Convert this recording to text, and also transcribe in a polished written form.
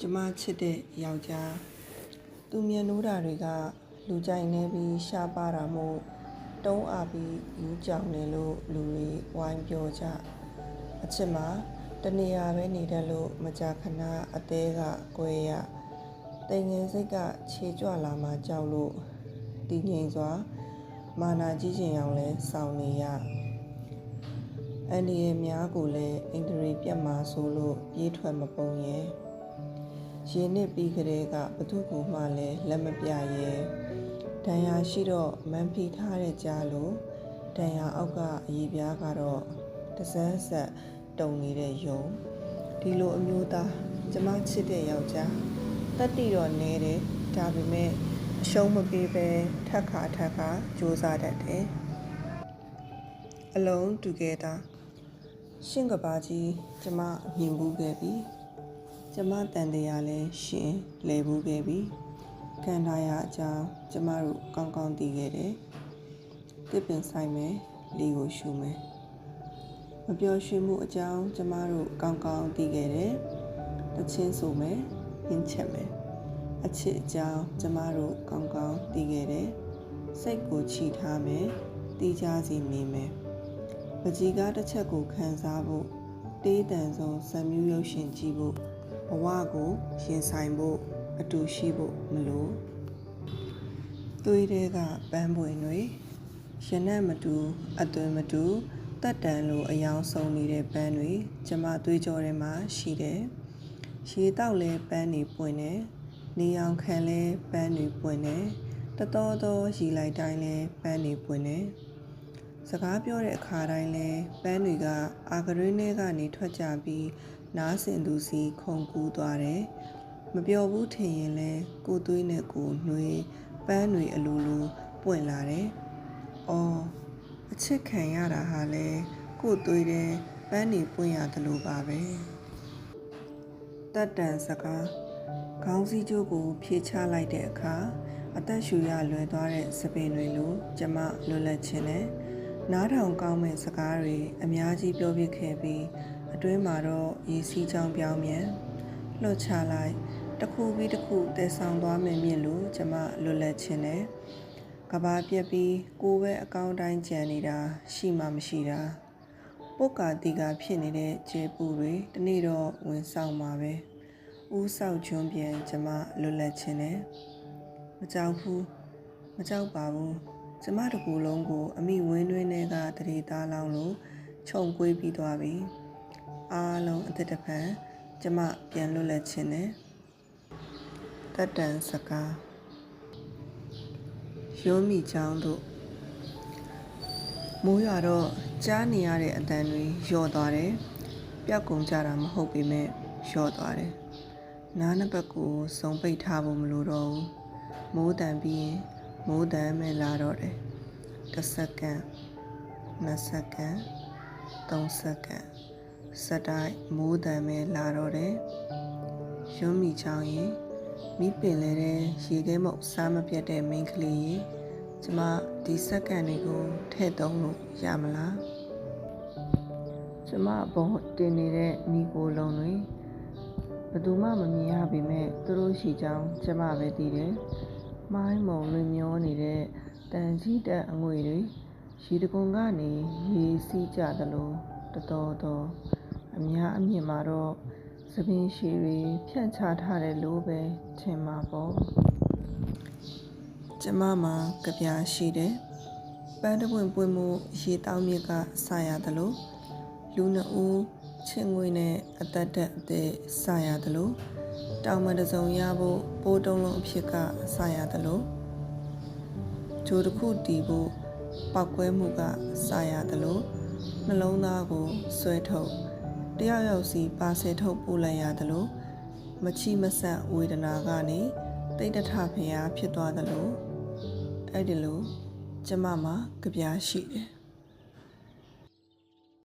ကျမချစ်တဲ့ယောက်ျားသူမျက်နှိုးတာတွေကလူကြိုက်နေပြီးရှားပါတာမို့တုံးအားပြီးယူကြောင်နေလို့လူတွေဝိုင်းပြောကြအချစ်မှာတနေရာပဲနေတတ်လို့မကြာခဏအသေးကကွဲရတိမ်ငယ်စိတ်ကခြေကြွလာမှကြောက်လို့တည်ငြိမ်စွာမာနာကြီးချင်အောင်လဲစောင့်နေရအန်ဒီရဲ့များကိုလည်းအင်္ဂရိပြတ်မှာဆိုလို့ပြေးထွက်မပုံရဲ့ရေနစ်ပြီးကလေးကဘသူကမှလည်းလက်မပြရဲဒဏ်ရာရှိတော့မန်ဖီထားတဲ့ကြားလို့ဒဏ်ရာအောက်ကအရေးပြားကတော့တစမ်းဆက်တုံနေတဲ့ယုံဒီလိုအမျိုးသားကျမချစ်တဲ့ယောက်ျားတတ်တိတော့နေတယ်ဒါပေမဲ့အရှုံးမပေးပဲထက်ခါစူးစမ်းတတ်တယ်အလုံးတူခဲ့တာရှင့်ကဘာကြီးကျမမြင်ဘူးခဲ့ပြီကျမတန်တရားလဲရှင်လဲဘူးခဲ့ပြီခံထားရအကြောင်းကျမတို့ကောင်းကောင်းသိခဲ့တယ်တစ်ပင်ဆိုင်မယ်လီကိုရှူမယ်မပျော်ရွှင်မှုအကြောင်းကျမတို့ကောင်းကောင်းသိခဲ့တယ်တချင်းဆိုမယ်ဟင်းချက်မယ်အချစ်အကြောင်းကျမတို့ကောင်းကောင်းသိခဲ့တယ်စိတ်ကိုချီထားမယ်တီးကြစီနေမယ်ပကြီးကားတစ်ချက်ကိုခံစားဖို့တေးတန်ဆုံးဇာမျိုးရုပ်ရှင်ကြည့်ဖို့ဘဝကိုရင်ဆိုင်ဖို့အတူရှိဖို့မလို့သွေးတွေကပန်းပွင့်တွေရနက်မတူအသွင်မတူတက်တန်လိုအယောင်ဆုံးနေတဲ့ပန်းတွေကျမသွေးကြောထဲမှာရှိတယ်ရေတောက်လဲပန်းတွေပွင့်တယ်နေအောင်ခံလဲပန်းတွေပွင့်တယ်တတော်တော်ရီလိုက်တိုင်းလဲပန်းတွေပွင့်တယ်စကားပြောတဲ့အခါတိုင်းလဲပန်းတွေကအာကရွေးထဲကနေထွက်ကြပြီးနားဆင်သူစီခုန်ကူးသွားတယ်မပျော်ဘူးထင်ရင်လဲကိုသွေးနဲ့ကိုနှွေးပန်းတွေအလိုလိုပွင့်လာတယ်အော်အချစ်ခံရတာဟာလဲကိုသွေးတဲ့ပန်းတွေပွင့်ရတယ်လို့ပါပဲတတ်တန်စကားခေါင်းစည်းကျိုးကိုဖြေချလိုက်တဲ့အခါအသက်ရှူရလွယ်သွားတဲ့စပင်တွေလိုကျမလွတ်လပ်ခြင်းနဲ့နားထောင်ကောင်းမဲ့စကားတွေအများကြီးပြောပြခဲ့ပြီးအတွင်းမှာတော့ရေစီးချောင်းပြောင်းမြန်လွတ်ချလိုက်တစ်ခုပြီးတစ်ခုတည်ဆောင်သွားမယ်မြင်လို့ကျမလွတ်လပ်ခြင်းနဲ့ကဘာပြက်ပြီးကိုယ်ပဲအကောင်းတိုင်းကြံနေတာရှိမှမရှိတာပုတ်ကာတီကာဖြစ်နေတဲ့ကျေပူတွေတနေ့တော့ဝင်ဆောင်မှာပဲဦးဆောက်ကျွန်းပြန်ကျမလွတ်လပ်ခြင်းနဲ့မကြောက်ဘူးမကြောက်ပါဘူးကျမတကူလုံးကိုအမိဝင်းတွင်းထဲကတရေသားလောင်းလို့ခြုံကွေးပြီးသွားပြီအားလုံးအသက်တပံကျမပြန်လွတ်လပ်ခြင်းနဲ့တတ်တန်စကားရိုးမိချောင်းတို့မိုးရွာတော့ကြားနေရတဲ့အတန်တွေလျော့သွားတယ်ပျောက်ကုန်ကြတာမဟုတ်ပေမဲ့လျော့သွားတယ်နားနှစ်ပတ်ကိုစုံပိတ်ထားဖို့မလိုတော့ဘူးမိုးတန်ပြီးရင်မိုးတန်မဲ့လာတော့တယ်တစ်စက္ကန့်နှစ်စက္ကန့်သုံးစက္ကန့်စတိုက်မိုးတန်မဲ့လာတော့တယ်ရွံ့မိချောင်းရင်မိပင်လဲတဲ့ရေခဲမုတ်စားမပြတ်တဲ့မိန်းကလေးရင်ကျမဒီစက္ကန့်တွေကိုထည့်သုံးလို့ရမလားကျမဘုံတင်နေတဲ့မိကိုလုံးတွေဘယ်သူမှမမြင်ရပေမဲ့သူတို့ရှိကြောင်းကျမပဲသိတယ်မိုင်းမုံလွင်မျောနေတဲ့တန်ကြီးတဲ့အငွေတွေရေတကုံကနေရေစီးကြသလိုတော်အများအမြင်မှာတော့သပင်ရှည်တွေဖြန့်ချထားတယ်လို့ပဲထင်မှာပေါ့ကျမမှာကြပြားရှိတယ်ပန်းတပွင့်ပွင့်မှုရေတောင်းမြစ်ကစရသလိုလူနှစ်ဦးချင်းငွေနဲ့အသက်တက်အသက်စရသလိုတောင်မတစုံရဖို့ပိုးတုံးလုံးအဖြစ်ကစရသလိုဂျိုးတစ်ခုတီးဖို့ပောက်ကွဲမှုကစရသလိုနှလုံးသားကိုဆွဲထုတ်တယောက်ယောက်စီပါဆယ်ထုတ်ပို့လိုက်ရသလိုမချီမဆန့်ဝေဒနာကနေတိတ်တထဖျားဖြစ်သွားသလိုအဲ့ဒီလိုကျမမှာကြပြားရှိတယ်